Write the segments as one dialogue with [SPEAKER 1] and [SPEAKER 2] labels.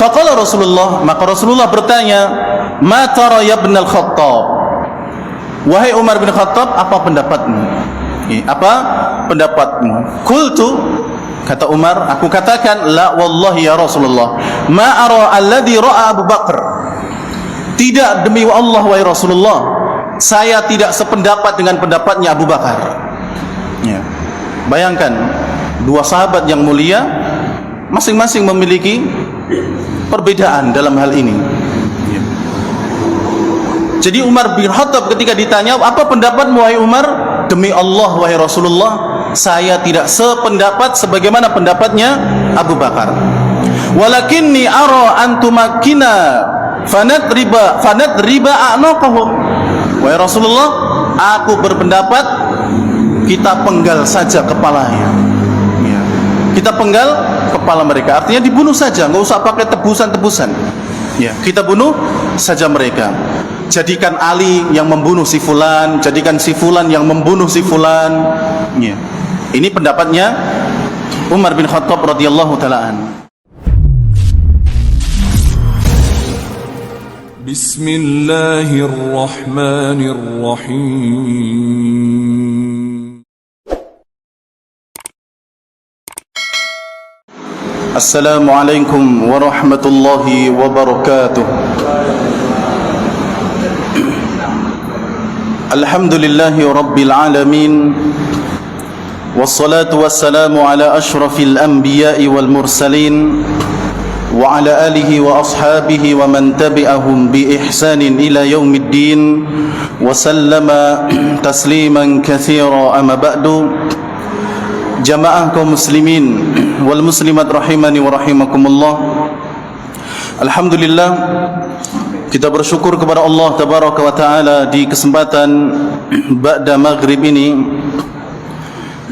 [SPEAKER 1] Faqala Rasulullah, maka Rasulullah bertanya, "Ma tara ya ibn al-Khattab?" Wahai Umar bin Khattab, apa pendapatmu? Apa pendapatmu? Qultu, kata Umar, aku katakan, la wallahi ya Rasulullah, ma ara alladhi ra'a Abu Bakar. Tidak, demi Allah wahai Rasulullah, saya tidak sependapat dengan pendapatnya Abu Bakar. Ya. Bayangkan, dua sahabat yang mulia masing-masing memiliki perbedaan dalam hal ini. Ya. Jadi Umar bin Khattab ketika ditanya, apa pendapatmu wahai Umar? Demi Allah wahai Rasulullah, saya tidak sependapat sebagaimana pendapatnya Abu Bakar. Walakinni ara antumakkina fanadriba a'naqahum. Wahai Rasulullah, aku berpendapat kita penggal saja kepalanya. Ya. Kita penggal kepala mereka. Artinya dibunuh saja, nggak usah pakai tebusan-tebusan. Ya, kita bunuh saja mereka. Jadikan Ali yang membunuh si fulan, jadikan si fulan yang membunuh si fulan. Ya. Ini pendapatnya Umar bin Khattab radhiyallahu taala anhu.
[SPEAKER 2] Bismillahirrahmanirrahim.
[SPEAKER 1] Assalamualaikum warahmatullahi wabarakatuh. Alhamdulillahi rabbil alamin. Wassalatu wassalamu ala ashrafil anbiya'i wal mursalin wa ala alihi wa ashabihi wa man tabi'ahum bi ihsanin ila yaumiddin wa sallama tasliman katsira. Amma ba'du. Jamaah kaum muslimin wal muslimat rahimani wa rahimakumullah. Alhamdulillah, kita bersyukur kepada Allah tabaraka wa taala di kesempatan ba'da maghrib ini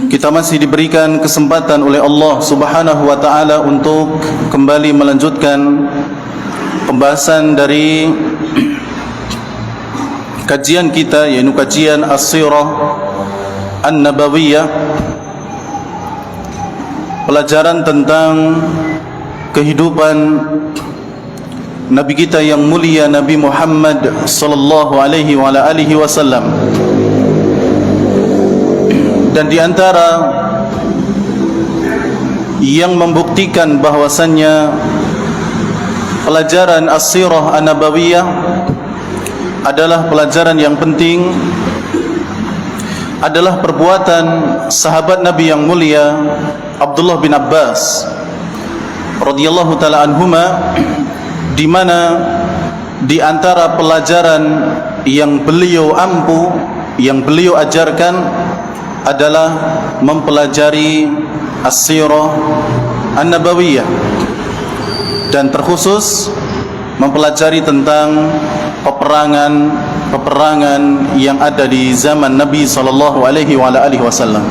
[SPEAKER 1] kita masih diberikan kesempatan oleh Allah subhanahu wa ta'ala untuk kembali melanjutkan pembahasan dari kajian kita, yaitu kajian As-Sirah An-Nabawiyah, pelajaran tentang kehidupan Nabi kita yang mulia, Nabi Muhammad sallallahu alaihi wa ala alihi wasallam. Dan di antara yang membuktikan bahwasannya pelajaran As-Sirah An-Nabawiyah adalah pelajaran yang penting adalah perbuatan sahabat Nabi yang mulia Abdullah bin Abbas radhiyallahu taala anhuma, di mana di antara pelajaran yang beliau ampu, yang beliau ajarkan adalah mempelajari As-Sirah An-Nabawiyah, dan terkhusus mempelajari tentang peperangan yang ada di zaman Nabi sallallahu alaihi wasallam.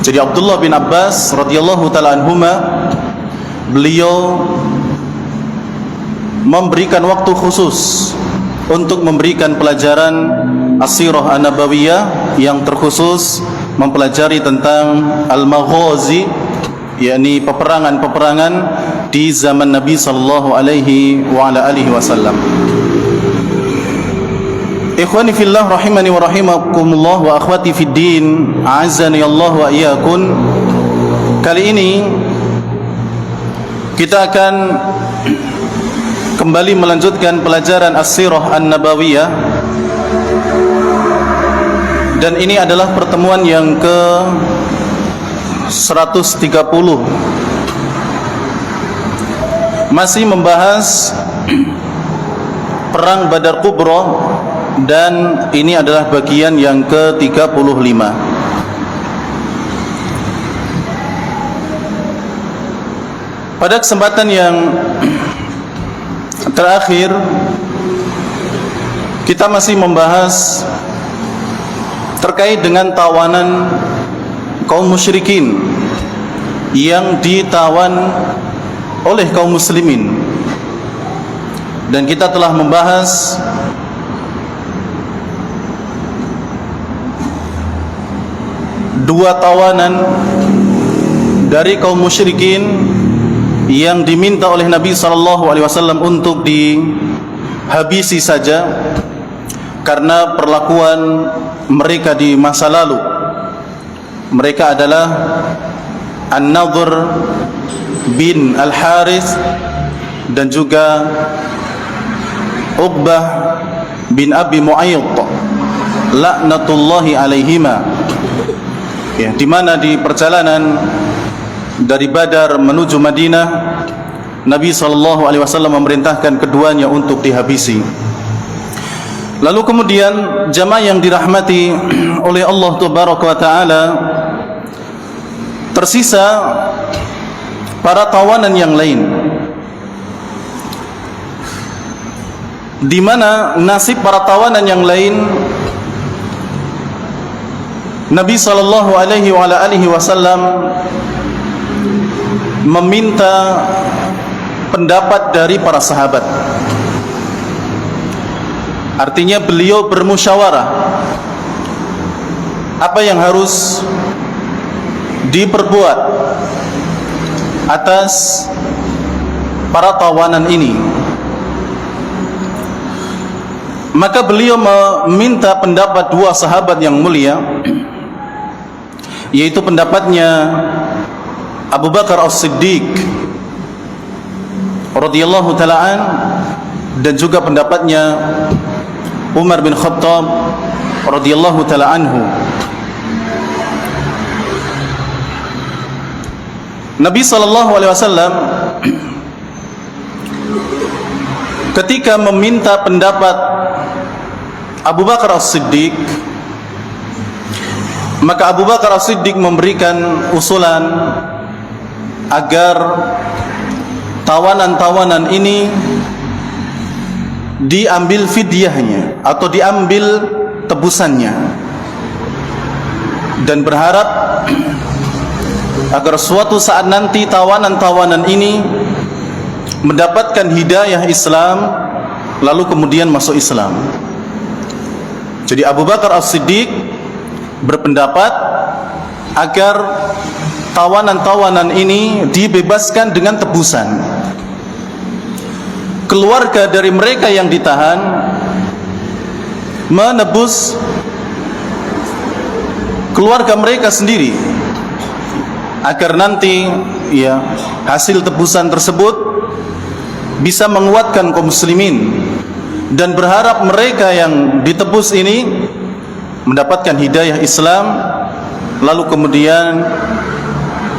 [SPEAKER 1] Jadi Abdullah bin Abbas radhiyallahu taala anhuma, beliau memberikan waktu khusus untuk memberikan pelajaran As-Sirah An-Nabawiyah yang terkhusus mempelajari tentang Al-Maghazi, yakni peperangan-peperangan di zaman Nabi sallallahu alaihi wasallam. Ikhwani fillah rahimani wa rahimakumullah wa akhwati fid din, a'azzani Allah wa iyyakum. Kali ini kita akan kembali melanjutkan pelajaran As-Sirah An-Nabawiyah, dan ini adalah pertemuan yang ke 130, masih membahas perang Badar Kubra, dan ini adalah bagian yang ke-35. Pada kesempatan yang terakhir kita masih membahas terkait dengan tawanan kaum musyrikin yang ditawan oleh kaum muslimin, dan kita telah membahas dua tawanan dari kaum musyrikin yang diminta oleh Nabi SAW untuk dihabisi saja karena perlakuan mereka di masa lalu. Mereka adalah An-Nadhr bin Al-Harith dan juga Uqbah bin Abi Mu'ayyid laknatullahi alaihima, ya, di mana di perjalanan dari Badar menuju Madinah, Nabi SAW memerintahkan keduanya untuk dihabisi. Lalu kemudian jamaah yang dirahmati oleh Allah Tabaraka wa Ta'ala, tersisa para tawanan yang lain, di mana nasib para tawanan yang lain Nabi SAW meminta pendapat dari para sahabat. Artinya beliau bermusyawarah apa yang harus diperbuat atas para tawanan ini. Maka beliau meminta pendapat dua sahabat yang mulia, yaitu pendapatnya Abu Bakar As-Siddiq radhiyallahu ta'ala an, dan juga pendapatnya Umar bin Khattab radhiyallahu ta'ala anhu. Nabi SAW ketika meminta pendapat Abu Bakar As-Siddiq, maka Abu Bakar As-Siddiq memberikan usulan agar tawanan-tawanan ini diambil fidyahnya atau diambil tebusannya, dan berharap agar suatu saat nanti tawanan-tawanan ini mendapatkan hidayah Islam lalu kemudian masuk Islam. Jadi Abu Bakar As-Siddiq berpendapat agar tawanan-tawanan ini dibebaskan dengan tebusan. Keluarga dari mereka yang ditahan menebus keluarga mereka sendiri, agar nanti ya hasil tebusan tersebut bisa menguatkan kaum muslimin, dan berharap mereka yang ditebus ini mendapatkan hidayah Islam lalu kemudian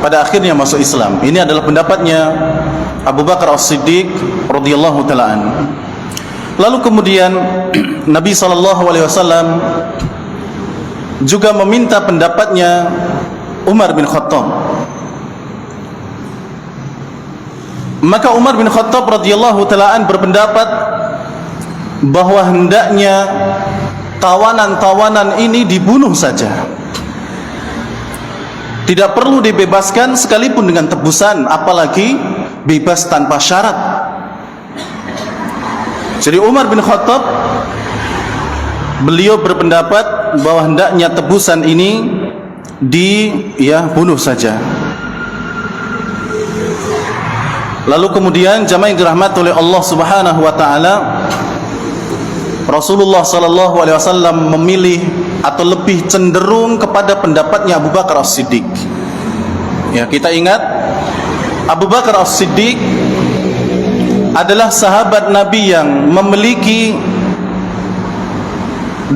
[SPEAKER 1] pada akhirnya masuk Islam. Ini adalah pendapatnya Abu Bakar As-Siddiq radhiyallahu ta'ala an. Lalu kemudian Nabi SAW juga meminta pendapatnya Umar bin Khattab. Maka Umar bin Khattab radhiyallahu ta'ala an berpendapat bahwa hendaknya tawanan-tawanan ini dibunuh saja, tidak perlu dibebaskan sekalipun dengan tebusan, apalagi bebas tanpa syarat. Jadi Umar bin Khattab beliau berpendapat bahwa hendaknya tebusan ini dibunuh saja. Lalu kemudian jamaah yang dirahmati oleh Allah Subhanahu wa taala, Rasulullah SAW memilih atau lebih cenderung kepada pendapatnya Abu Bakar As-Siddiq. Ya, kita ingat Abu Bakar As-Siddiq adalah sahabat Nabi yang memiliki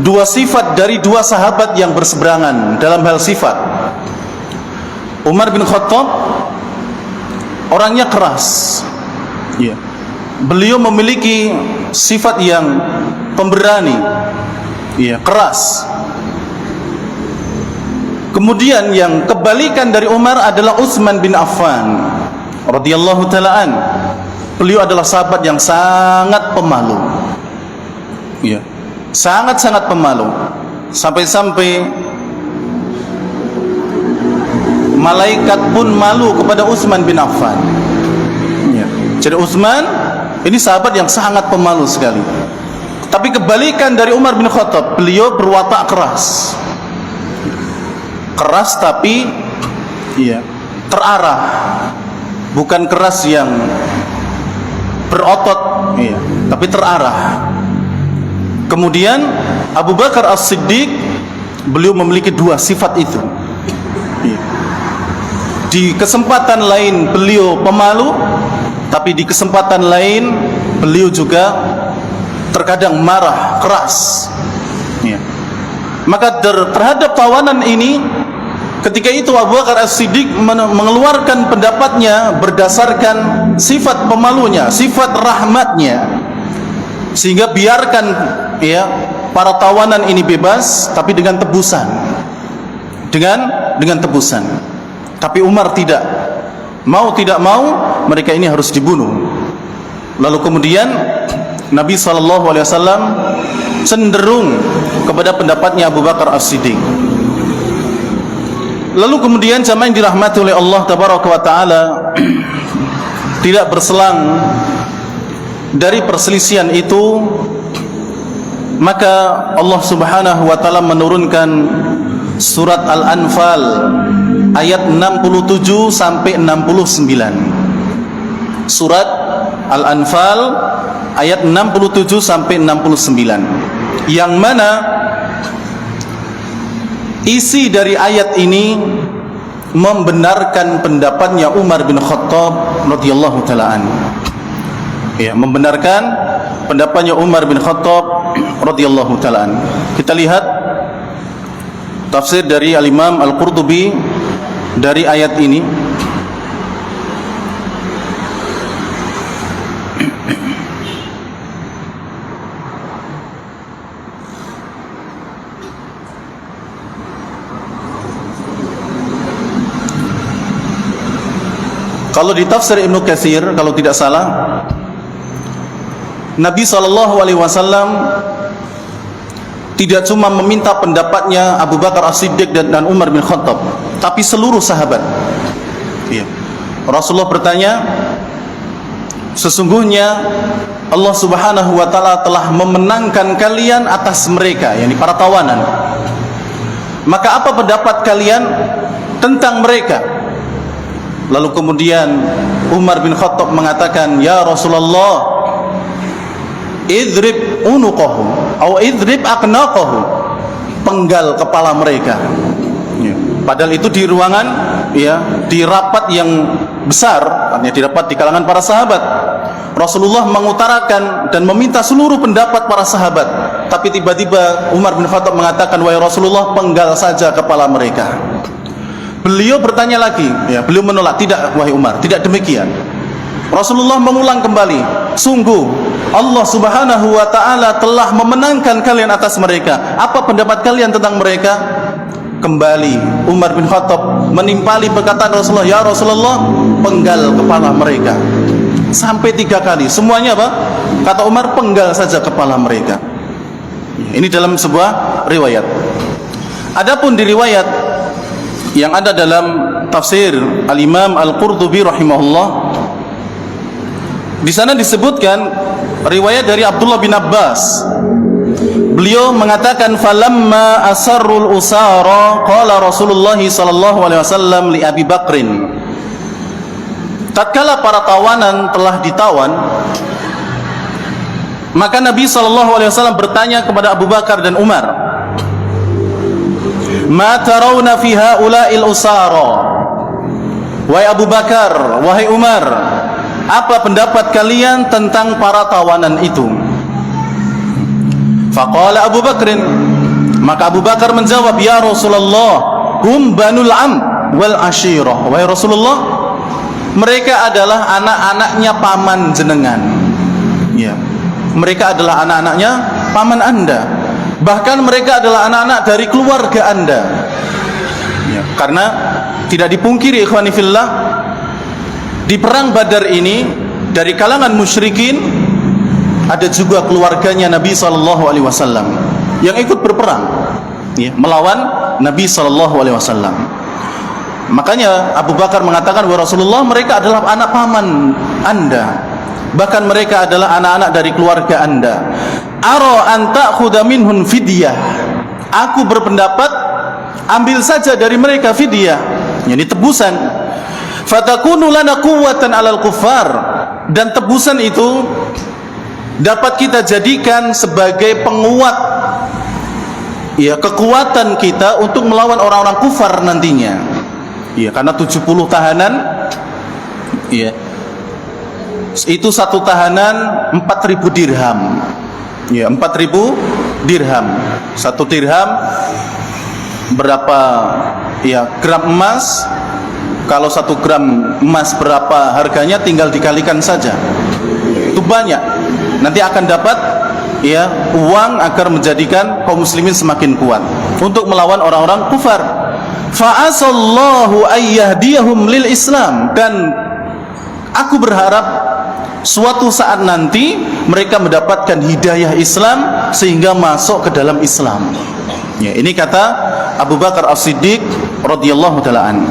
[SPEAKER 1] dua sifat dari dua sahabat yang berseberangan dalam hal sifat. Umar bin Khattab orangnya keras, ya. Beliau memiliki sifat yang pemberani, ya, keras. Kemudian yang kebalikan dari Umar adalah Utsman bin Affan radhiyallahu ta'ala an. Beliau adalah sahabat yang sangat pemalu, ya, sangat-sangat pemalu, sampai-sampai malaikat pun malu kepada Utsman bin Affan, ya. Jadi Utsman ini sahabat yang sangat pemalu sekali. Tapi kebalikan dari Umar bin Khattab, beliau berwatak keras, keras tapi ya terarah, bukan keras yang berotot, ya, tapi terarah. Kemudian Abu Bakar As-Siddiq, beliau memiliki dua sifat itu. Ya. Di kesempatan lain beliau pemalu, tapi di kesempatan lain beliau juga terkadang marah, keras. Ya. Maka terhadap tawanan ini, ketika itu Abu Bakar As-Siddiq mengeluarkan pendapatnya berdasarkan sifat pemalunya, sifat rahmatnya, sehingga biarkan ya para tawanan ini bebas, tapi dengan tebusan, dengan tebusan. Tapi Umar tidak mau mereka ini harus dibunuh. Lalu kemudian Nabi SAW cenderung kepada pendapatnya Abu Bakar As-Siddiq. Lalu kemudian jamaah yang dirahmati oleh Allah Tabaraka wa Ta'ala, tidak berselang dari perselisihan itu, maka Allah Subhanahu wa Ta'ala menurunkan surat Al-Anfal ayat 67 sampai 69. Surat Al-Anfal ayat 67 sampai 69, yang mana isi dari ayat ini membenarkan pendapatnya Umar bin Khattab radhiyallahu taala anhu. Ya, membenarkan pendapatnya Umar bin Khattab radhiyallahu taala anhu. Kita lihat tafsir dari Al-Imam Al-Qurtubi dari ayat ini. Kalau di tafsir Ibnu Katsir, kalau tidak salah, Nabi SAW tidak cuma meminta pendapatnya Abu Bakar As-Siddiq dan Umar bin Khattab, tapi seluruh sahabat. Ya. Rasulullah bertanya, sesungguhnya Allah Subhanahu wa Ta'ala telah memenangkan kalian atas mereka, yakni para tawanan. Maka apa pendapat kalian tentang mereka? Lalu kemudian Umar bin Khattab mengatakan, ya Rasulullah, idrib unuqahum atau idrib aqnaqahum, penggal kepala mereka. Ya. Padahal itu di ruangan, ya, di rapat yang besar, artinya di rapat di kalangan para sahabat. Rasulullah mengutarakan dan meminta seluruh pendapat para sahabat, tapi tiba-tiba Umar bin Khattab mengatakan, wahai Rasulullah, penggal saja kepala mereka. Beliau bertanya lagi, ya, beliau menolak, tidak wahai Umar, tidak demikian. Rasulullah mengulang kembali, sungguh Allah Subhanahu wa Ta'ala telah memenangkan kalian atas mereka. Apa pendapat kalian tentang mereka? Kembali Umar bin Khattab menimpali perkataan Rasulullah, ya Rasulullah, penggal kepala mereka. Sampai 3 kali. Semuanya apa? Kata Umar, penggal saja kepala mereka. Ini dalam sebuah riwayat. Adapun di riwayat yang ada dalam tafsir Al-Imam Al-Qurtubi rahimahullah, di sana disebutkan riwayat dari Abdullah bin Abbas. Beliau mengatakan, falamma asarrul usara qala Rasulullah sallallahu alaihi wasallam li Abi Bakrin. Tatkala para tawanan telah ditawan, maka Nabi sallallahu alaihi wasallam bertanya kepada Abu Bakar dan Umar, ma tarawna fi haula'il usara? Wahai Abu Bakar, wahai Umar, apa pendapat kalian tentang para tawanan itu? Faqala Abu Bakrin, maka Abu Bakar menjawab, ya Rasulullah, hum banul am wal ashirah. Wahai Rasulullah, mereka adalah anak-anaknya paman jenengan. Ya, mereka adalah anak-anaknya paman Anda. Bahkan mereka adalah anak-anak dari keluarga Anda. Ya, karena tidak dipungkiri ikhwani fillah, di perang Badar ini dari kalangan musyrikin ada juga keluarganya Nabi SAW yang ikut berperang, ya, melawan Nabi SAW. Makanya Abu Bakar mengatakan, wahai Rasulullah, mereka adalah anak paman Anda, bahkan mereka adalah anak-anak dari keluarga Anda. Ara an ta'khudha minhum fidyah. Aku berpendapat ambil saja dari mereka fidyah, yakni tebusan. fatakunu lana quwwatan 'alal kuffar, dan tebusan itu dapat kita jadikan sebagai penguat, ya, kekuatan kita untuk melawan orang-orang kufar nantinya. Ya, karena 70 tahanan, ya, itu satu tahanan 4.000 dirham. Ya, 4.000 dirham. Satu dirham berapa, ya, gram emas. Kalau 1 gram emas berapa harganya, tinggal dikalikan saja. Itu banyak. Nanti akan dapat, ya, uang agar menjadikan kaum muslimin semakin kuat untuk melawan orang-orang kufar. Fa'asallahu ayyahdiyahum lil Islam, dan aku berharap suatu saat nanti mereka mendapatkan hidayah Islam sehingga masuk ke dalam Islam. Ya, ini kata Abu Bakar As-Siddiq radhiyallahu taala anhu.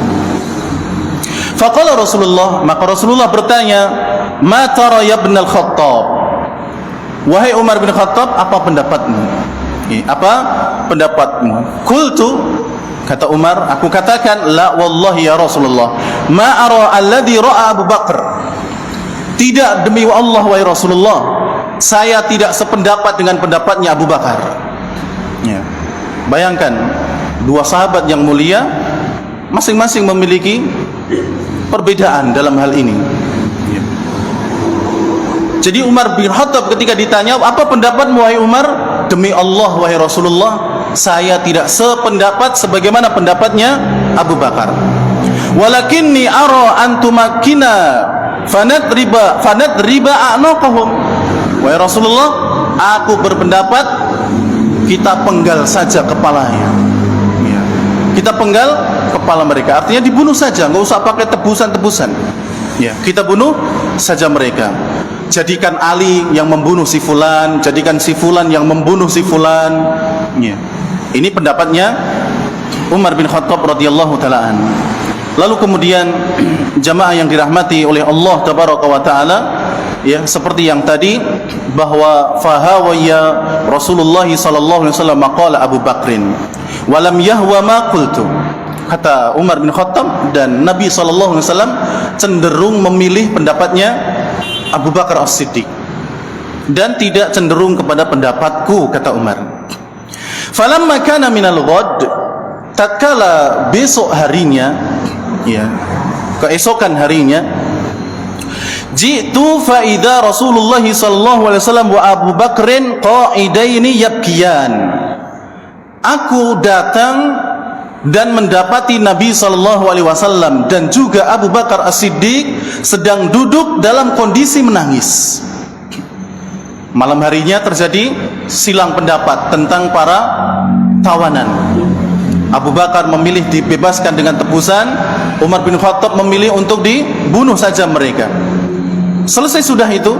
[SPEAKER 1] Faqala Rasulullah, maka Rasulullah bertanya, "Ma tara ya ibn al-Khattab?" Wahai Umar bin Khattab, apa pendapatmu? Apa pendapatmu? Qultu, kata Umar, aku katakan, la wallahi ya Rasulullah, ma ara alladhi ra'a Abu Bakar. Tidak, demi Allah wahai Rasulullah, saya tidak sependapat dengan pendapatnya Abu Bakar. Ya. Bayangkan, dua sahabat yang mulia masing-masing memiliki perbedaan dalam hal ini. Ya. Jadi Umar bin Khattab ketika ditanya, apa pendapatmu wahai Umar? Demi Allah wahai Rasulullah, saya tidak sependapat sebagaimana pendapatnya Abu Bakar. Walakinni ara an tumakkina fanadriba a'naqahum. Wahai Rasulullah, aku berpendapat kita penggal saja kepalanya. Ya. Kita penggal kepala mereka. Artinya dibunuh saja, nggak usah pakai tebusan-tebusan. Ya, kita bunuh saja mereka. Jadikan Ali yang membunuh si fulan, jadikan si fulan yang membunuh si fulan. Ya. Ini pendapatnya Umar bin Khattab radhiyallahu taala anhu. Lalu kemudian jamaah yang dirahmati oleh Allah tabaraka wa taala, ya, seperti yang tadi bahwa fahawaya Rasulullah sallallahu alaihi wasallam qala Abu Bakrin wa lam yahwa ma qultu. Kata Umar bin Khattab, dan Nabi sallallahu alaihi wasallam cenderung memilih pendapatnya Abu Bakar As-Siddiq dan tidak cenderung kepada pendapatku, kata Umar. Falamma kana minal ghad, tatkala besok harinya, ya, keesokan harinya, jitu fa idza Rasulullah sallallahu alaihi wasallam wa Abu Bakrin qa'idaini yabkiyan. Aku datang dan mendapati Nabi sallallahu alaihi wasallam dan juga Abu Bakar As-Siddiq sedang duduk dalam kondisi menangis. Malam harinya terjadi silang pendapat tentang para tawanan. Abu Bakar memilih dibebaskan dengan tebusan, Umar bin Khattab memilih untuk dibunuh saja mereka. Selesai sudah itu,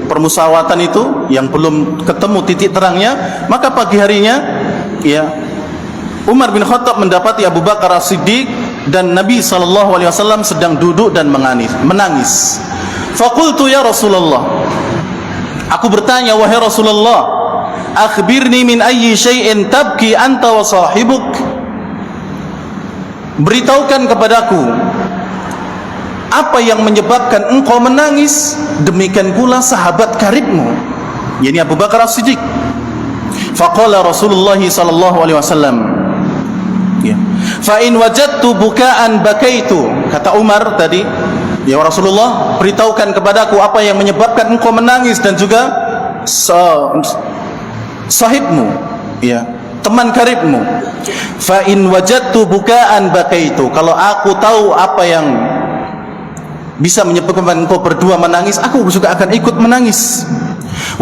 [SPEAKER 1] permusyawaratan itu yang belum ketemu titik terangnya, maka pagi harinya, ya, Umar bin Khattab mendapati Abu Bakar As-Siddiq dan Nabi SAW sedang duduk dan menangis. Faqultu ya Rasulullah, aku bertanya, wahai Rasulullah, akhbirni min ayyi syai'in tabki anta wa sahibuk. Beritahukan kepadaku apa yang menyebabkan engkau menangis, demikian pula sahabat karibmu, yakni Abu Bakar As-Siddiq. Faqala Rasulullah sallallahu alaihi wasallam, ya, fa in wajadtu bukaan bakaitu. Kata Umar tadi, ya Rasulullah, beritahukan kepadaku apa yang menyebabkan engkau menangis dan juga sahibmu, ya, teman karibmu. Fa in wajadtu bukaan bakaitu. Kalau aku tahu apa yang bisa menyebabkan engkau berdua menangis, aku juga akan ikut menangis.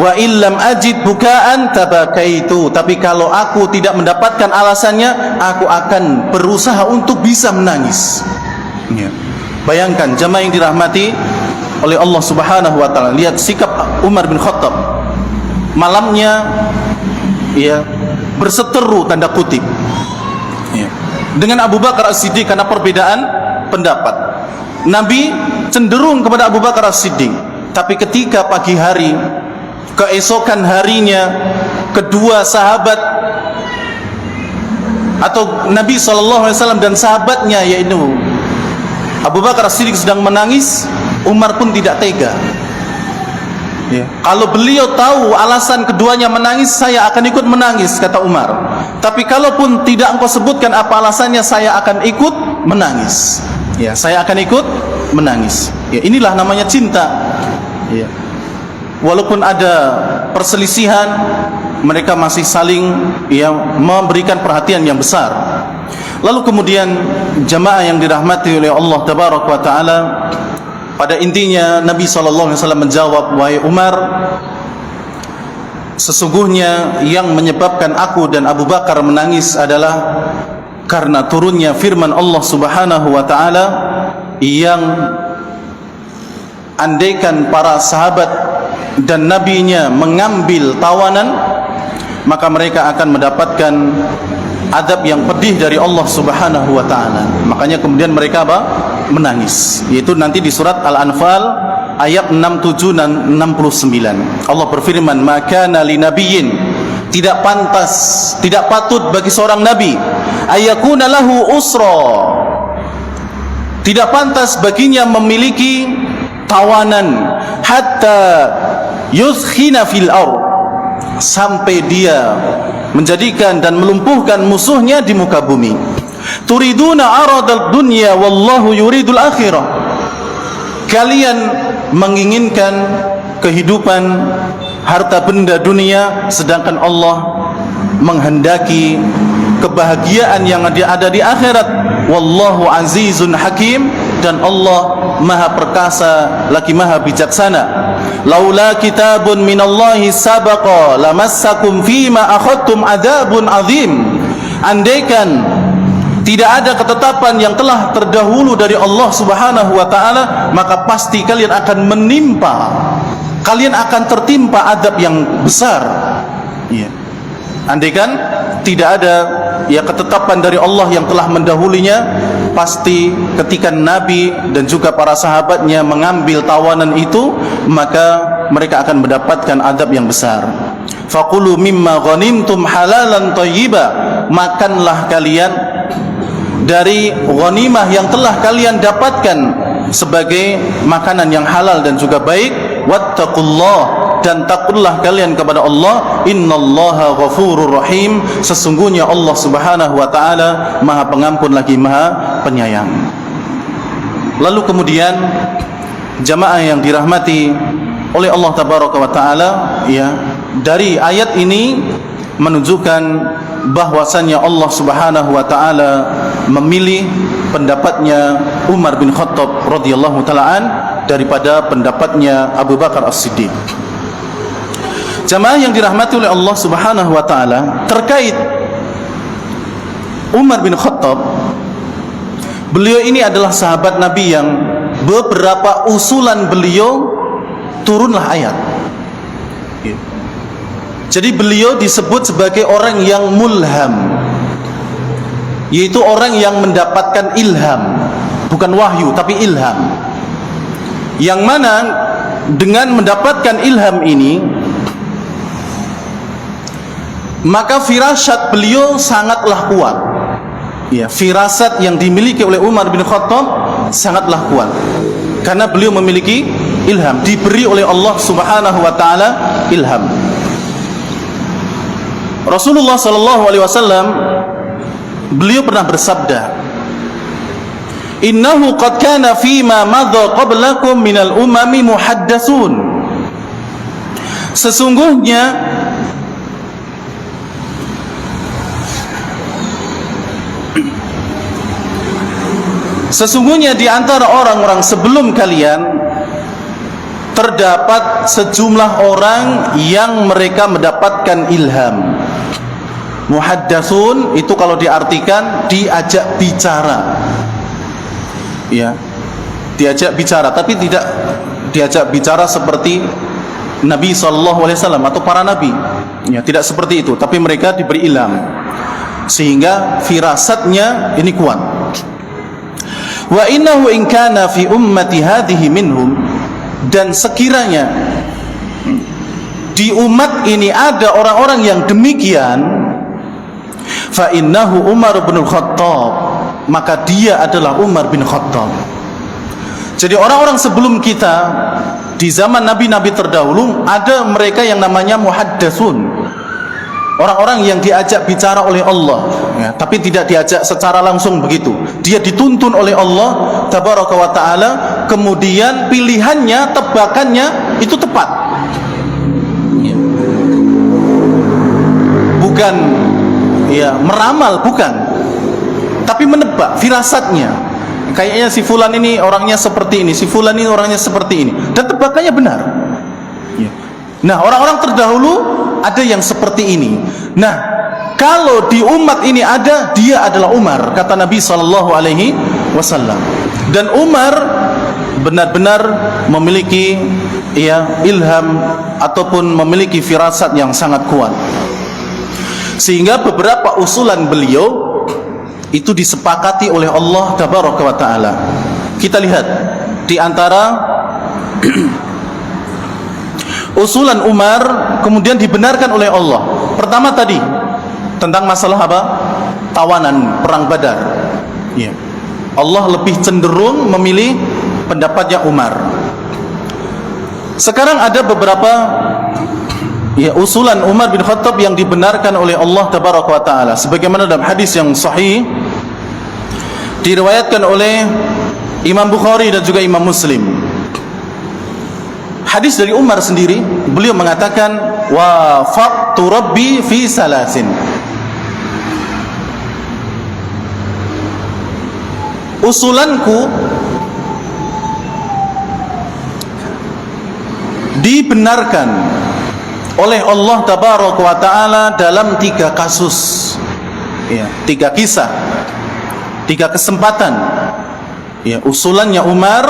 [SPEAKER 1] Wa illam ajid bukaan tabakaitu. Tapi kalau aku tidak mendapatkan alasannya, aku akan berusaha untuk bisa menangis. Ya. Bayangkan jamaah yang dirahmati oleh Allah Subhanahu wa taala, lihat sikap Umar bin Khattab. Malamnya, ya, berseteru tanda kutip, ya, dengan Abu Bakar As-Siddiq karena perbedaan pendapat. Nabi cenderung kepada Abu Bakar As-Siddiq, tapi ketika pagi hari, keesokan harinya, kedua sahabat atau Nabi SAW dan sahabatnya, yaitu Abu Bakar As-Siddiq sedang menangis, Umar pun tidak tega. Ya. Kalau beliau tahu alasan keduanya menangis, saya akan ikut menangis, kata Umar. Tapi kalaupun tidak engkau sebutkan apa alasannya, saya akan ikut menangis. Ya, saya akan ikut menangis. Ya, inilah namanya cinta. Ya. Walaupun ada perselisihan, mereka masih saling memberikan perhatian yang besar. Lalu kemudian jamaah yang dirahmati oleh Allah Tabaraka wa Ta'ala, pada intinya Nabi SAW menjawab, wahai Umar, sesungguhnya yang menyebabkan aku dan Abu Bakar menangis adalah karena turunnya firman Allah Subhanahu wa Ta'ala yang andaikan para sahabat dan nabinya mengambil tawanan, maka mereka akan mendapatkan adab yang pedih dari Allah Subhanahu wa Ta'ala. Makanya kemudian mereka menangis. Yaitu nanti di surat Al-Anfal ayat 67 dan 69. Allah berfirman, "Maka li nabiyyin", tidak pantas, tidak patut bagi seorang nabi, ayakuna lahu usra, tidak pantas baginya memiliki tawanan, hatta yuzkhina fil ardh, sampai dia menjadikan dan melumpuhkan musuhnya di muka bumi. Turiduna aradad dunya wallahu yuridul akhirah, kalian menginginkan kehidupan harta benda dunia, sedangkan Allah menghendaki kebahagiaan yang ada di akhirat. Wallahu azizun hakim, dan Allah maha perkasa lagi maha bijaksana. Laula kitabun minallahi sabaqa lamassakum fima akhadtum adzabun azim. Andaikan tidak ada ketetapan yang telah terdahulu dari Allah Subhanahu wa Ta'ala, maka pasti kalian akan tertimpa adab yang besar. Ya. Andaikan tidak ada ketetapan dari Allah yang telah mendahulunya, pasti ketika Nabi dan juga para sahabatnya mengambil tawanan itu, maka mereka akan mendapatkan adab yang besar. Faqulu mimma ghanimtum halalan thayyiba, makanlah kalian dari ghanimah yang telah kalian dapatkan sebagai makanan yang halal dan juga baik. Wattaqullah, dan takutlah kalian kepada Allah. Innallaha ghafurur rahim, sesungguhnya Allah Subhanahu wa Ta'ala maha pengampun lagi maha penyayang. Lalu kemudian jamaah yang dirahmati oleh Allah Tabaraka wa Ta'ala, dari ayat ini menunjukkan bahwasannya Allah Subhanahu wa Ta'ala memilih pendapatnya Umar bin Khattab radhiyallahu ta'ala daripada pendapatnya Abu Bakar As-Siddiq. Jamaah yang dirahmati oleh Allah Subhanahu wa Ta'ala, terkait Umar bin Khattab, beliau ini adalah sahabat Nabi yang beberapa usulan beliau turunlah ayat. Jadi beliau disebut sebagai orang yang mulham, yaitu orang yang mendapatkan ilham, bukan wahyu tapi ilham. Yang mana dengan mendapatkan ilham ini, maka firasat beliau sangatlah kuat. Ya, firasat yang dimiliki oleh Umar bin Khattab sangatlah kuat, karena beliau memiliki ilham, diberi oleh Allah Subhanahu wa Ta'ala ilham. Rasulullah sallallahu alaihi wasallam beliau pernah bersabda, "Innahu qad kana fima madha qablakum minal umami muhaddatsun." Sesungguhnya di antara orang-orang sebelum kalian terdapat sejumlah orang yang mereka mendapatkan ilham. Muhaddatsun itu kalau diartikan diajak bicara. Ya, diajak bicara, tapi tidak diajak bicara seperti Nabi SAW atau para nabi. Ya, tidak seperti itu, tapi mereka diberi ilham sehingga firasatnya ini kuat. Wa innahu in kana fi ummati hadhihi minhum, dan sekiranya di umat ini ada orang-orang yang demikian, fa innahu Umar bin Khattab, maka dia adalah Umar bin Khattab. Jadi orang-orang sebelum kita di zaman nabi-nabi terdahulu ada mereka yang namanya muhaddatsun, orang-orang yang diajak bicara oleh Allah, ya, tapi tidak diajak secara langsung begitu. Dia dituntun oleh Allah tabaraka wa ta'ala, kemudian pilihannya, tebakannya itu tepat, ya. Bukan ya meramal, bukan, tapi menebak firasatnya. Kayaknya si fulan ini orangnya seperti ini, si fulan ini orangnya seperti ini, dan tebakannya benar, ya. Nah, orang-orang terdahulu ada yang seperti ini. Nah, kalau di umat ini ada, dia adalah Umar, kata Nabi SAW. Dan Umar benar-benar memiliki ya ilham ataupun memiliki firasat yang sangat kuat, sehingga beberapa usulan beliau itu disepakati oleh Allah tabaraka wa ta'ala. Kita lihat di antara usulan Umar kemudian dibenarkan oleh Allah. Pertama tadi tentang masalah apa? Tawanan perang Badar, ya. Allah lebih cenderung memilih pendapatnya Umar. Sekarang ada beberapa ya usulan Umar bin Khattab yang dibenarkan oleh Allah tabaraka wa ta'ala, sebagaimana dalam hadis yang sahih diriwayatkan oleh Imam Bukhari dan juga Imam Muslim. Hadis dari Umar sendiri, beliau mengatakan wa faqtu rabbi fi salasin. Usulanku dibenarkan oleh Allah tabaraka wa ta'ala dalam 3 kasus, ya, 3 kisah, 3 kesempatan, ya. Usulannya Umar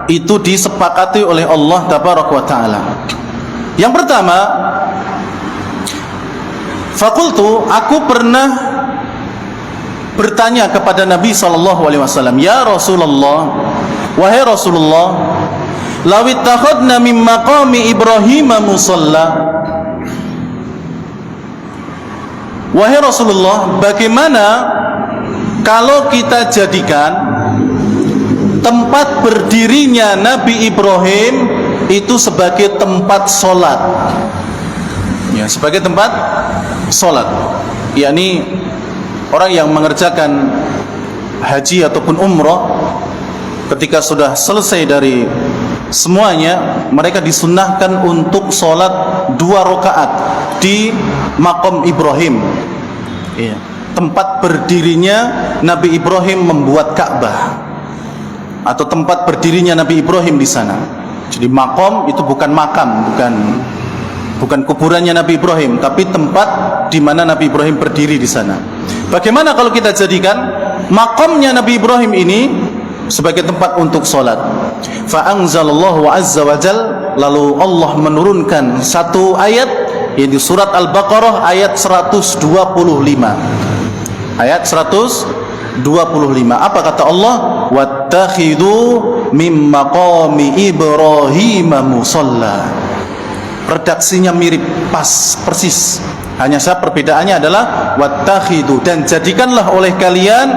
[SPEAKER 1] itu disepakati oleh Allah tabaraka wa ta'ala. Yang pertama, fakultu, aku pernah bertanya kepada Nabi SAW, ya Rasulullah, wahai Rasulullah, lawit takhadna min maqami Ibrahim musalla. Wahai Rasulullah, bagaimana kalau kita jadikan tempat berdirinya Nabi Ibrahim itu sebagai tempat solat, ya, sebagai tempat solat, yakni orang yang mengerjakan haji ataupun umrah ketika sudah selesai dari semuanya, mereka disunnahkan untuk sholat 2 rakaat di maqam Ibrahim, ya, tempat berdirinya Nabi Ibrahim membuat Ka'bah, atau tempat berdirinya Nabi Ibrahim di sana. Jadi maqam itu bukan makam, bukan kuburannya Nabi Ibrahim, tapi tempat di mana Nabi Ibrahim berdiri di sana. Bagaimana kalau kita jadikan maqamnya Nabi Ibrahim ini sebagai tempat untuk solat? Fa anzalallahu azza wa jal, lalu Allah menurunkan satu ayat, yaitu surat Al-Baqarah ayat 125. Ayat 125. Apa kata Allah? Wattakhidhu mim maqami Ibrahim musalla. Redaksinya mirip, pas, persis. Hanya saja perbedaannya adalah wattakhidhu, dan jadikanlah oleh kalian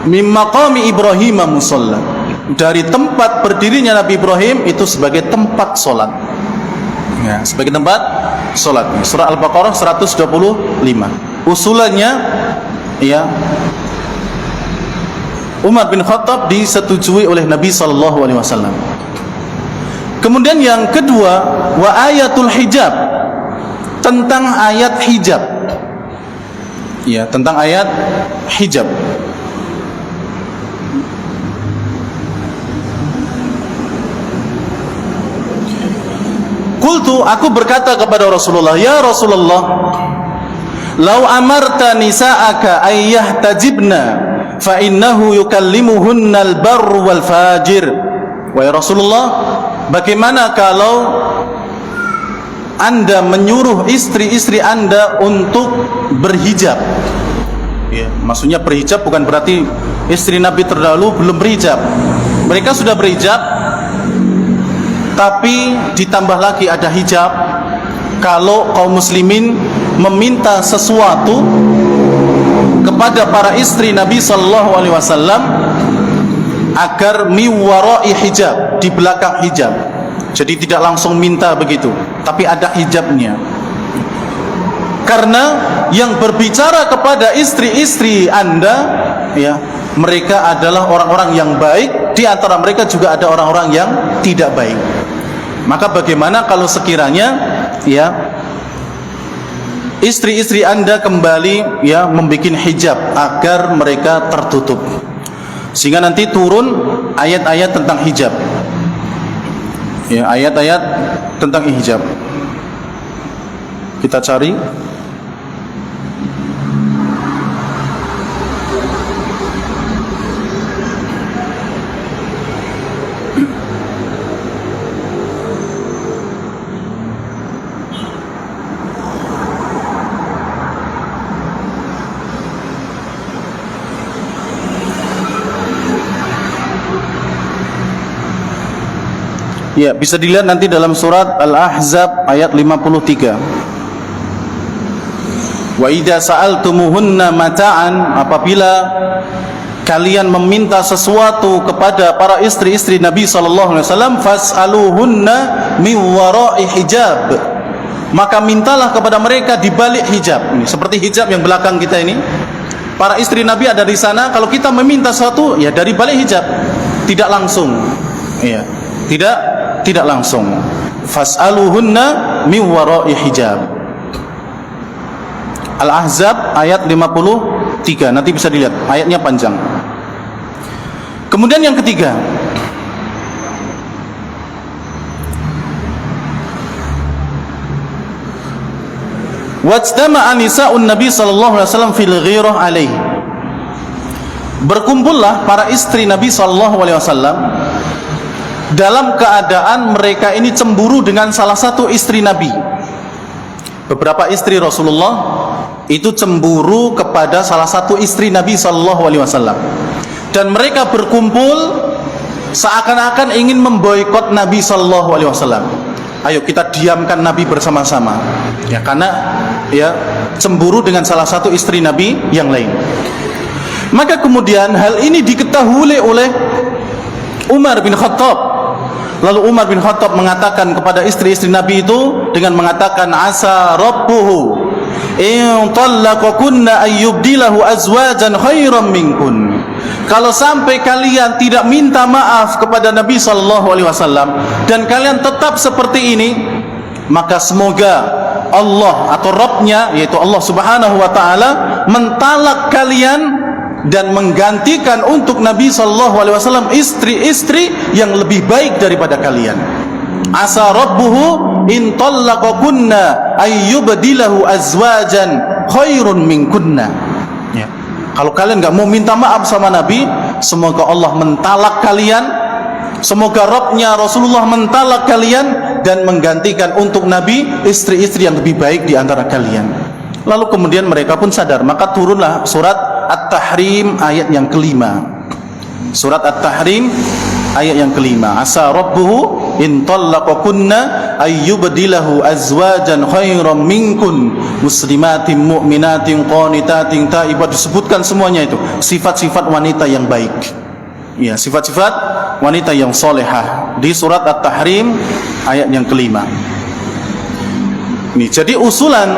[SPEAKER 1] mim maqami Ibrahim musalla, dari tempat berdirinya Nabi Ibrahim itu sebagai tempat solat, ya, sebagai tempat solat. Surah Al-Baqarah 125. Usulannya, ya, Umar bin Khattab disetujui oleh Nabi SAW. Kemudian yang kedua, wa ayatul hijab, tentang ayat hijab, ya, tentang ayat hijab. Qultu, aku berkata kepada Rasulullah, ya Rasulullah, lau amarta nisa'aka ayyah tajibna fa innahu yukallimuhunnal barru wal fajir. Wahai Rasulullah, bagaimana kalau Anda menyuruh istri-istri Anda untuk berhijab? Ya, maksudnya berhijab bukan berarti istri Nabi terdahulu belum berhijab. Mereka sudah berhijab, tapi ditambah lagi ada hijab. Kalau kaum muslimin meminta sesuatu kepada para istri Nabi SAW, agar miwarai hijab, di belakang hijab. Jadi tidak langsung minta begitu, tapi ada hijabnya. Karena yang berbicara kepada istri-istri Anda, ya, mereka adalah orang-orang yang baik. Di antara mereka juga ada orang-orang yang tidak baik. Maka bagaimana kalau sekiranya, ya, istri-istri Anda kembali, ya, membuat hijab agar mereka tertutup, sehingga nanti turun ayat-ayat tentang hijab, ya, ayat-ayat tentang hijab. Kita cari. Ya, bisa dilihat nanti dalam surat Al-Ahzab ayat 53. Wa idza sa'altumuhunna mata'an, apabila kalian meminta sesuatu kepada para istri-istri Nabi sallallahu alaihi wasallam, fas'aluhunna min wara'i hijab, maka mintalah kepada mereka di balik hijab. Ini seperti hijab yang belakang kita ini. Para istri Nabi ada di sana, kalau kita meminta sesuatu, ya dari balik hijab, tidak langsung. Ya, tidak langsung. Fas'aluhunna min wara'i hijab. Al-Ahzab ayat 53, nanti bisa dilihat, ayatnya panjang. Kemudian yang ketiga, wajtama'a nisa'un Nabi sallallahu alaihi wasallam fil ghirah alaihi, berkumpullah para istri Nabi sallallahu alaihi wasallam dalam keadaan mereka ini cemburu dengan salah satu istri Nabi. Beberapa istri Rasulullah itu cemburu kepada salah satu istri Nabi sallallahu alaihi wasallam, dan mereka berkumpul seakan-akan ingin memboikot Nabi sallallahu alaihi wasallam. Ayo kita diamkan Nabi bersama-sama, ya, karena, ya, cemburu dengan salah satu istri Nabi yang lain. Maka kemudian hal ini diketahui oleh Umar bin Khattab. Lalu Umar bin Khattab mengatakan kepada istri-istri Nabi itu dengan mengatakan, asa rabbuhu in talaqakunna ayyubdilahu azwajan khairan minkun. Kalau sampai kalian tidak minta maaf kepada Nabi sallallahu alaihi wasallam dan kalian tetap seperti ini, maka semoga Allah atau Rabbnya, yaitu Allah Subhanahu wa taala, mentalak kalian dan menggantikan untuk Nabi sallallahu alaihi wasallam istri-istri yang lebih baik daripada kalian. Asa rabbuhu in talaqakunna ayyubdilahu azwajan khairun minkunna. Ya. Kalau kalian enggak mau minta maaf sama Nabi, semoga Allah mentalak kalian, semoga Rabbnya Rasulullah mentalak kalian dan menggantikan untuk Nabi istri-istri yang lebih baik di antara kalian. Lalu kemudian mereka pun sadar, maka turunlah surat At-Tahrim ayat yang kelima. Surat At-Tahrim ayat yang kelima. Asa rabbuhu in talaqakunna ayyubdilahu azwajan khairan minkun muslimatin mu'minatin qanitatin taibat. Disebutkan semuanya itu sifat-sifat wanita yang baik, ya, sifat-sifat wanita yang solehah di surat At-Tahrim ayat yang kelima. Ini jadi usulan,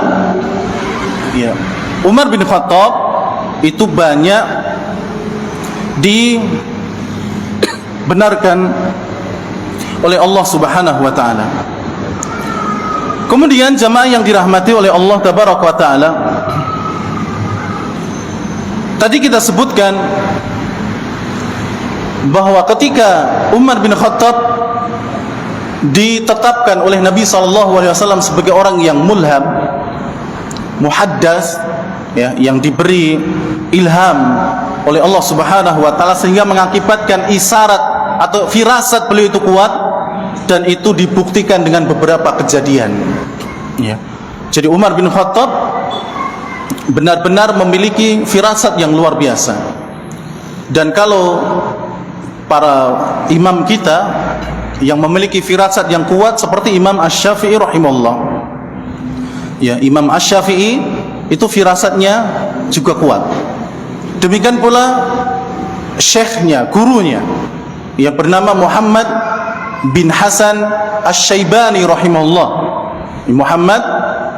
[SPEAKER 1] ya, Umar bin Khattab itu banyak dibenarkan oleh Allah Subhanahu wa taala. Kemudian jamaah yang dirahmati oleh Allah Tabaraka wa taala, tadi kita sebutkan bahwa ketika Umar bin Khattab ditetapkan oleh Nabi sallallahu alaihi wasallam sebagai orang yang mulham, muhaddas, ya, yang diberi ilham oleh Allah Subhanahu wa taala sehingga mengakibatkan isyarat atau firasat beliau itu kuat, dan itu dibuktikan dengan beberapa kejadian, ya. Jadi Umar bin Khattab benar-benar memiliki firasat yang luar biasa. Dan kalau para imam kita yang memiliki firasat yang kuat seperti Imam Asy-Syafi'i rahimahullah, ya, Imam Asy-Syafi'i itu firasatnya juga kuat. Demikian pula syekhnya, gurunya yang bernama Muhammad bin Hasan Asy-Syaibani rahimahullah. Muhammad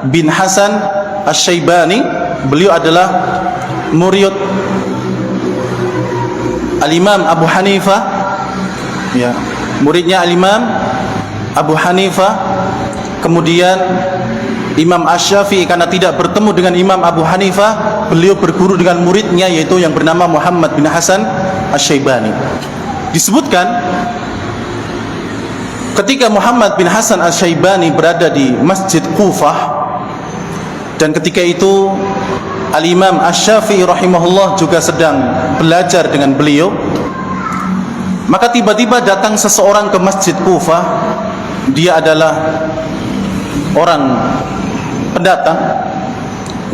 [SPEAKER 1] bin Hasan Asy-Syaibani, beliau adalah murid Al-Imam Abu Hanifah, ya, muridnya Al-Imam Abu Hanifah. Kemudian Imam Asy-Syafi'i karena tidak bertemu dengan Imam Abu Hanifah, beliau berguru dengan muridnya yaitu yang bernama Muhammad bin Hasan Asy-Syaibani. Disebutkan ketika Muhammad bin Hasan Asy-Syaibani berada di Masjid Kufah, dan ketika itu Al-Imam Asy-Syafi'i rahimahullah juga sedang belajar dengan beliau, maka tiba-tiba datang seseorang ke Masjid Kufah. Dia adalah orang pendatang,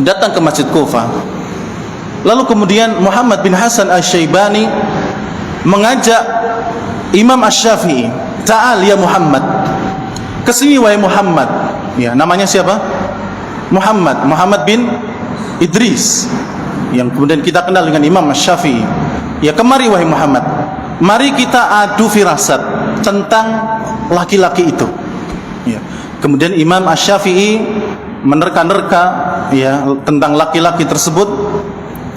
[SPEAKER 1] datang ke Masjid Kufah. Lalu kemudian Muhammad bin Hasan Asy-Syaibani mengajak Imam Asy-Syafi'i, "Ta'al ya Muhammad, kesini wahai Muhammad." Ya, namanya siapa? Muhammad bin Idris, yang kemudian kita kenal dengan Imam Asy-Syafi'i. Ya, kemari wahai Muhammad, mari kita adu firasat tentang laki-laki itu. Ya. Kemudian Imam Asy-Syafi'i menerka-nerka, ya, tentang laki-laki tersebut.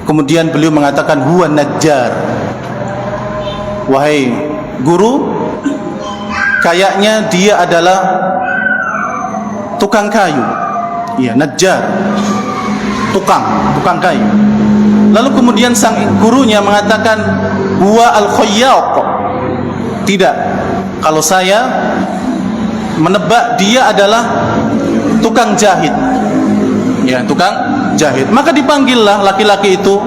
[SPEAKER 1] Kemudian beliau mengatakan, huwa najjar. Wahai guru, kayaknya dia adalah tukang kayu. Ya, najjar, tukang kayu. Lalu kemudian sang gurunya mengatakan, huwa al-khayyat. Tidak, kalau saya menebak dia adalah tukang jahit. Ya, tukang jahit. Maka dipanggillah laki-laki itu.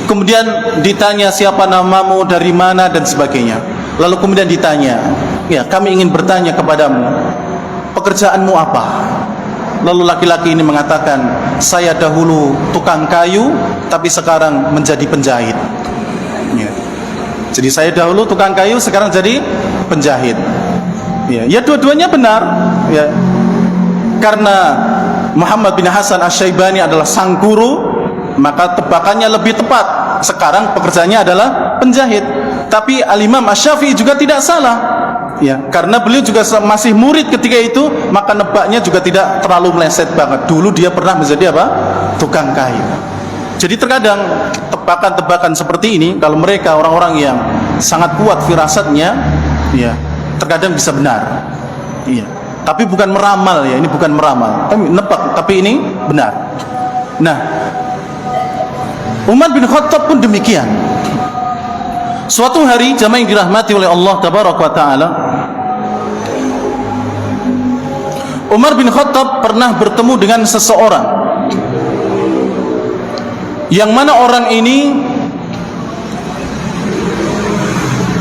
[SPEAKER 1] Kemudian ditanya, siapa namamu, dari mana, dan sebagainya. Lalu kemudian ditanya, ya, kami ingin bertanya kepadamu, pekerjaanmu apa? Lalu laki-laki ini mengatakan, saya dahulu tukang kayu, tapi sekarang menjadi penjahit. Ya. Jadi saya dahulu tukang kayu, sekarang jadi penjahit. Ya, dua-duanya benar. Ya. Karena Muhammad bin Hasan Asy-Syaibani adalah sang guru, maka tebakannya lebih tepat. Sekarang pekerjaannya adalah penjahit. Tapi Al-Imam Asy-Syafi'i juga tidak salah. Ya, karena beliau juga masih murid ketika itu, maka nebaknya juga tidak terlalu meleset banget. Dulu dia pernah menjadi apa? Tukang kayu. Jadi terkadang tebakan-tebakan seperti ini, kalau mereka orang-orang yang sangat kuat firasatnya, ya, terkadang bisa benar. Iya. Tapi bukan meramal, ya, ini bukan meramal. Tapi nebak, tapi ini benar. Nah, Umar bin Khattab pun demikian. Suatu hari, jamaah yang dirahmati oleh Allah Tabaraka wa Ta'ala, Umar bin Khattab pernah bertemu dengan seseorang yang mana orang ini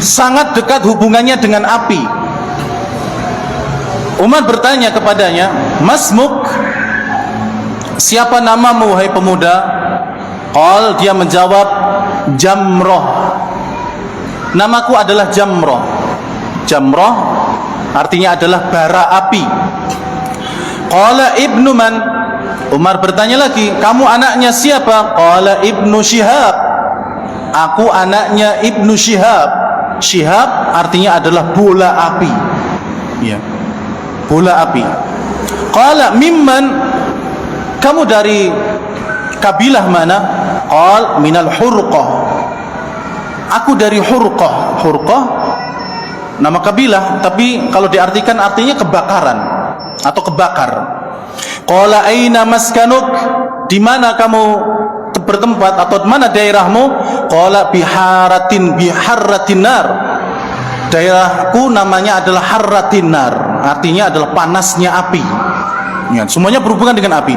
[SPEAKER 1] sangat dekat hubungannya dengan api. Umar bertanya kepadanya, "Masmuk, siapa namamu wahai pemuda?" Qal, dia menjawab, "Jamrah. Namaku adalah Jamrah." Jamrah artinya adalah bara api. Qala ibnu man? Umar bertanya lagi, "Kamu anaknya siapa?" Qala ibnu Syihab. Aku anaknya Ibnu Syihab. Syihab artinya adalah bola api. Ya. Bola api. Qala mimman? Kamu dari kabilah mana? Qal minal Hurqah. Aku dari Hurqah. Hurqah nama kabilah, tapi kalau diartikan artinya kebakaran atau kebakar. Qala aina maskanuk? Di mana kamu bertempat atau mana daerahmu? Qala biharratin nar. Daerahku namanya adalah harratin nar, artinya adalah panasnya api. Ya, semuanya berhubungan dengan api.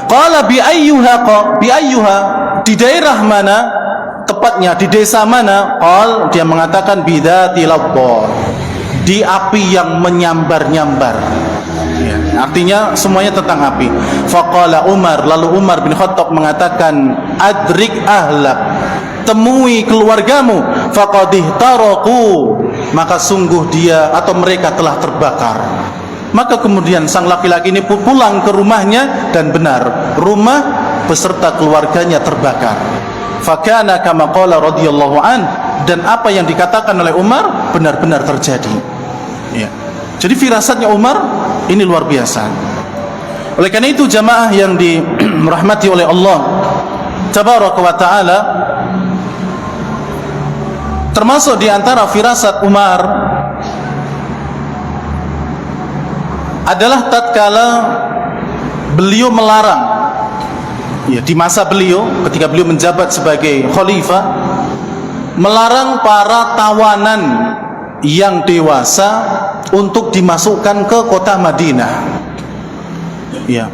[SPEAKER 1] Qala bi ayyuha, di daerah mana tepatnya, di desa mana? Qal, dia mengatakan bidzati labbar, di api yang menyambar-nyambar. Ya, artinya semuanya tentang api. Faqala Umar, lalu Umar bin Khattab mengatakan, adrik ahlak, temui keluargamu. Faqad ihtaraku, maka sungguh dia atau mereka telah terbakar. Maka kemudian sang laki-laki ini pulang ke rumahnya, dan benar, rumah beserta keluarganya terbakar. Fakana kama qala radhiyallahu an, dan apa yang dikatakan oleh Umar benar-benar terjadi. Ya. Jadi firasatnya Umar ini luar biasa. Oleh karena itu jamaah yang dirahmati oleh Allah Tabaraka wa Ta'ala, termasuk di antara firasat Umar adalah tatkala beliau melarang, ya, di masa beliau ketika beliau menjabat sebagai khalifah, melarang para tawanan yang dewasa untuk dimasukkan ke kota Madinah. Ya.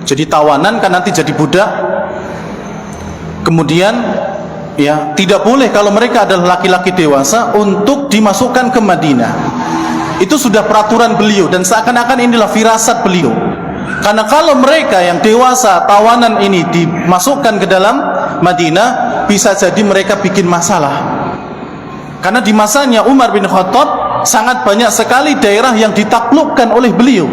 [SPEAKER 1] Jadi tawanan kan nanti jadi budak. Kemudian ya, tidak boleh kalau mereka adalah laki-laki dewasa untuk dimasukkan ke Madinah. Itu sudah peraturan beliau dan seakan-akan inilah firasat beliau. Karena kalau mereka yang dewasa tawanan ini dimasukkan ke dalam Madinah, bisa jadi mereka bikin masalah. Karena di masanya Umar bin Khattab sangat banyak sekali daerah yang ditaklukkan oleh beliau,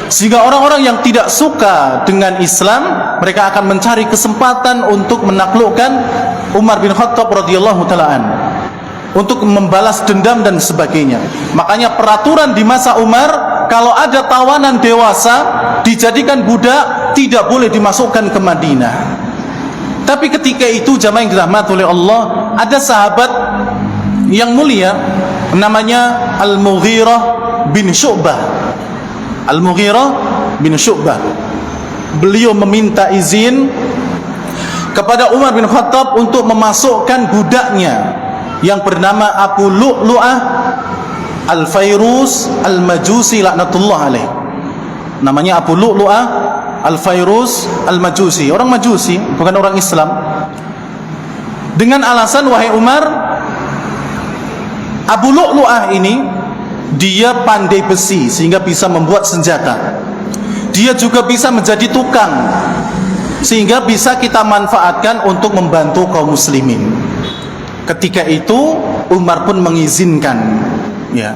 [SPEAKER 1] sehingga orang-orang yang tidak suka dengan Islam mereka akan mencari kesempatan untuk menaklukkan Umar bin Khattab radhiyallahu ta'ala untuk membalas dendam dan sebagainya. Makanya peraturan di masa Umar, kalau ada tawanan dewasa dijadikan budak, tidak boleh dimasukkan ke Madinah. Tapi ketika itu jamaah yang dirahmati oleh Allah, ada sahabat yang mulia namanya Al-Mughirah bin Syu'bah. Al-Mughirah bin Syu'bah, beliau meminta izin kepada Umar bin Khattab untuk memasukkan budaknya yang bernama Abu Lu'lu'ah Al-Fayrus Al-Majusi laknatullah alaih. Namanya Abu Lu'lu'ah Al-Fayrus Al-Majusi, orang Majusi, bukan orang Islam. Dengan alasan, wahai Umar, Abu Lu'lu'ah ini dia pandai besi sehingga bisa membuat senjata. Dia juga bisa menjadi tukang sehingga bisa kita manfaatkan untuk membantu kaum muslimin. Ketika itu Umar pun mengizinkan, ya,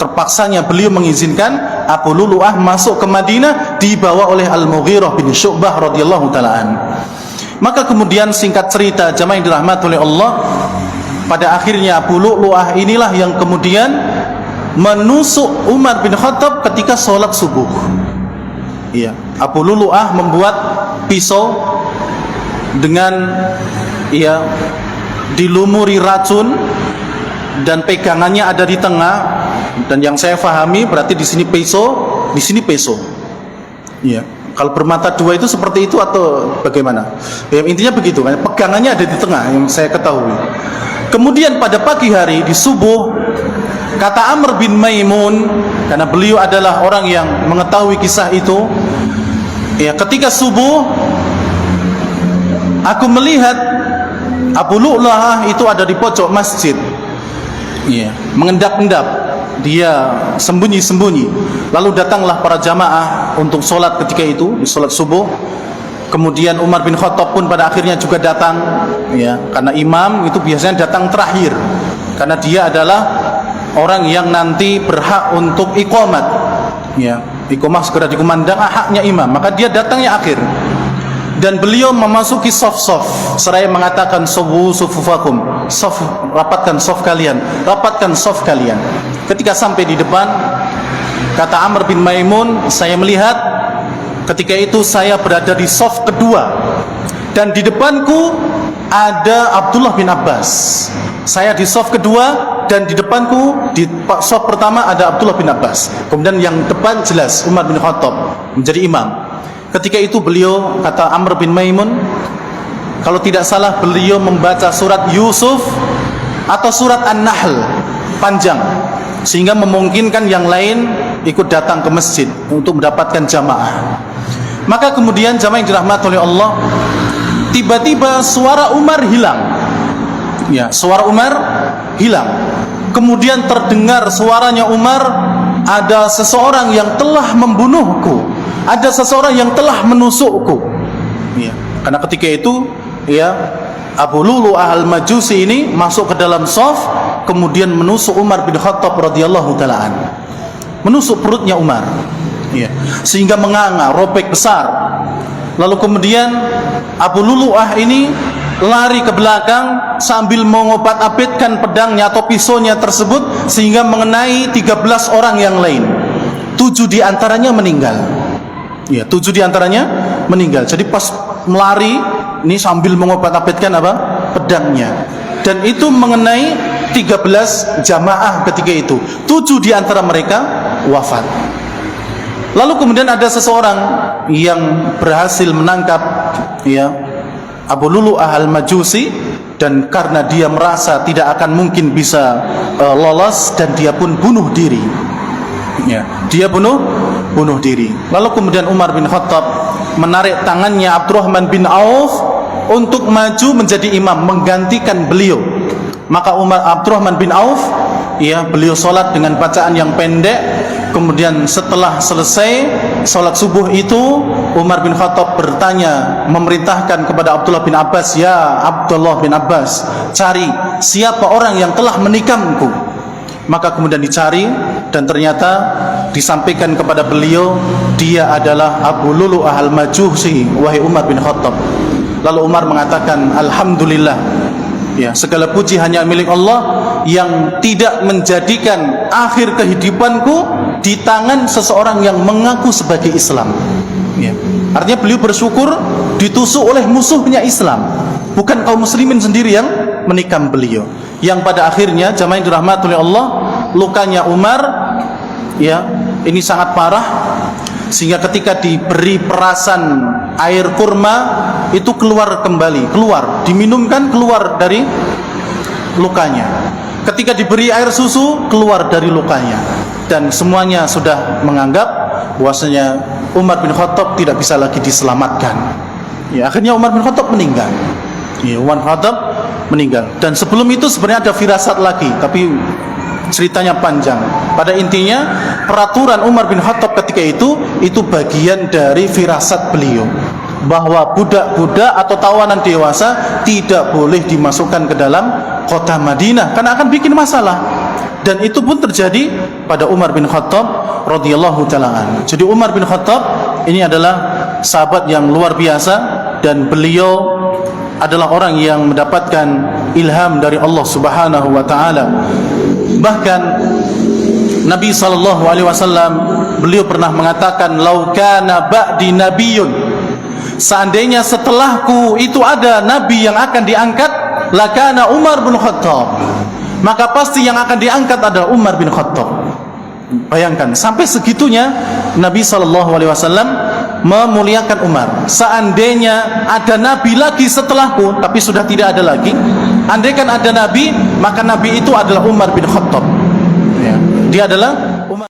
[SPEAKER 1] terpaksanya beliau mengizinkan Abu Lu'lu'ah masuk ke Madinah dibawa oleh Al-Mughirah bin Syu'bah radhiyallahu ta'ala. Maka kemudian singkat cerita jamaah yang dirahmati oleh Allah, pada akhirnya Abu Lu'lu'ah inilah yang kemudian menusuk Umar bin Khattab ketika sholat subuh. Ya, Abu Lu'lu'ah membuat pisau dengan, ya, dilumuri racun dan pegangannya ada di tengah, dan yang saya fahami berarti di sini pisau, di sini pisau. Ya, kalau bermata dua itu seperti itu atau bagaimana? Ya, intinya begitu kan, pegangannya ada di tengah yang saya ketahui. Kemudian pada pagi hari di subuh, kata Amr bin Maimun, karena beliau adalah orang yang mengetahui kisah itu, ya, ketika subuh aku melihat Abu Lu'lu'ah itu ada di pojok masjid, ya, mengendap-endap, dia sembunyi-sembunyi. Lalu datanglah para jamaah untuk sholat ketika itu, sholat subuh. Kemudian Umar bin Khattab pun pada akhirnya juga datang, ya, karena imam itu biasanya datang terakhir, karena dia adalah orang yang nanti berhak untuk iqamat, ya, iqamah segera dikumandang, haknya imam, maka dia datangnya akhir. Dan beliau memasuki saf-saf seraya mengatakan sawu sufufakum, saf, rapatkan saf kalian, rapatkan saf kalian. Ketika sampai di depan, kata Amr bin Maimun, saya melihat ketika itu saya berada di saf kedua dan di depanku ada Abdullah bin Abbas. Saya di saf kedua dan di depanku di saf pertama ada Abdullah bin Abbas. Kemudian yang depan jelas Umar bin Khattab menjadi imam. Ketika itu beliau, kata Amr bin Maimun, kalau tidak salah beliau membaca surat Yusuf atau surat An-Nahl panjang, sehingga memungkinkan yang lain ikut datang ke masjid untuk mendapatkan jamaah. Maka kemudian jamaah yang dirahmati oleh Allah, tiba-tiba suara Umar hilang. Ya, suara Umar hilang. Kemudian terdengar suaranya Umar, ada seseorang yang telah membunuhku, ada seseorang yang telah menusukku. Ya, karena ketika itu, ya, Abu Lu'lu'ah Al-Majusi ini masuk ke dalam shaf, kemudian menusuk Umar bin Khattab radhiyallahu ta'ala, menusuk perutnya Umar, ya, sehingga menganga, robek besar. Lalu kemudian Abu Lu'lu'ah ini lari ke belakang sambil mengobat-abitkan pedangnya atau pisaunya tersebut sehingga mengenai 13 orang yang lain. 7 di antaranya meninggal. Ya, 7 di antaranya meninggal. Jadi pas melari ini sambil mengobat-abitkan apa? Pedangnya. Dan itu mengenai 13 jamaah ketika itu. 7 di antara mereka wafat. Lalu kemudian ada seseorang yang berhasil menangkap ya Abu Lulu'ah al-Majusi, dan karena dia merasa tidak akan mungkin bisa lolos, dan dia pun bunuh diri. Ya, dia bunuh diri. Lalu kemudian Umar bin Khattab menarik tangannya Abdurrahman bin Auf untuk maju menjadi imam menggantikan beliau. Maka Abdurrahman bin Auf, ya, beliau sholat dengan bacaan yang pendek. Kemudian setelah selesai sholat subuh itu, Umar bin Khattab bertanya, memerintahkan kepada Abdullah bin Abbas, ya Abdullah bin Abbas, cari siapa orang yang telah menikamku. Maka kemudian dicari, dan ternyata disampaikan kepada beliau, dia adalah Abu Lulu'ah al-Majusi, wahai Umar bin Khattab. Lalu Umar mengatakan, alhamdulillah, ya, segala puji hanya milik Allah yang tidak menjadikan akhir kehidupanku di tangan seseorang yang mengaku sebagai Islam. Ya. Artinya beliau bersyukur ditusuk oleh musuhnya Islam, bukan kaum muslimin sendiri yang menikam beliau. Yang pada akhirnya jamaah yang dirahmati oleh Allah, lukanya Umar, ya, ini sangat parah, sehingga ketika diberi perasan air kurma itu keluar kembali, diminumkan, keluar dari lukanya. Ketika diberi air susu, keluar dari lukanya. Dan semuanya sudah menganggap bahwasanya Umar bin Khattab tidak bisa lagi diselamatkan. Ya, akhirnya Umar bin Khattab meninggal. Ya, Umar bin Khattab meninggal. Dan sebelum itu sebenarnya ada firasat lagi, tapi ceritanya panjang. Pada intinya peraturan Umar bin Khattab ketika itu bagian dari firasat beliau, bahwa budak-budak atau tawanan dewasa tidak boleh dimasukkan ke dalam kota Madinah karena akan bikin masalah. Dan itu pun terjadi pada Umar bin Khattab radhiyallahu ta'ala anhu. Jadi Umar bin Khattab ini adalah sahabat yang luar biasa, dan beliau adalah orang yang mendapatkan ilham dari Allah Subhanahu wa taala. Bahkan Nabi sallallahu alaihi wasallam beliau pernah mengatakan, "Lau kana ba'di nabiyyun." Seandainya setelahku itu ada nabi yang akan diangkat, lakana Umar bin Khattab. Maka pasti yang akan diangkat adalah Umar bin Khattab. Bayangkan sampai segitunya Nabi sallallahu alaihi wasallam memuliakan Umar. Seandainya ada nabi lagi setelahku, tapi sudah tidak ada lagi. Andaikan ada nabi, maka nabi itu adalah Umar bin Khattab. Ya. Dia adalah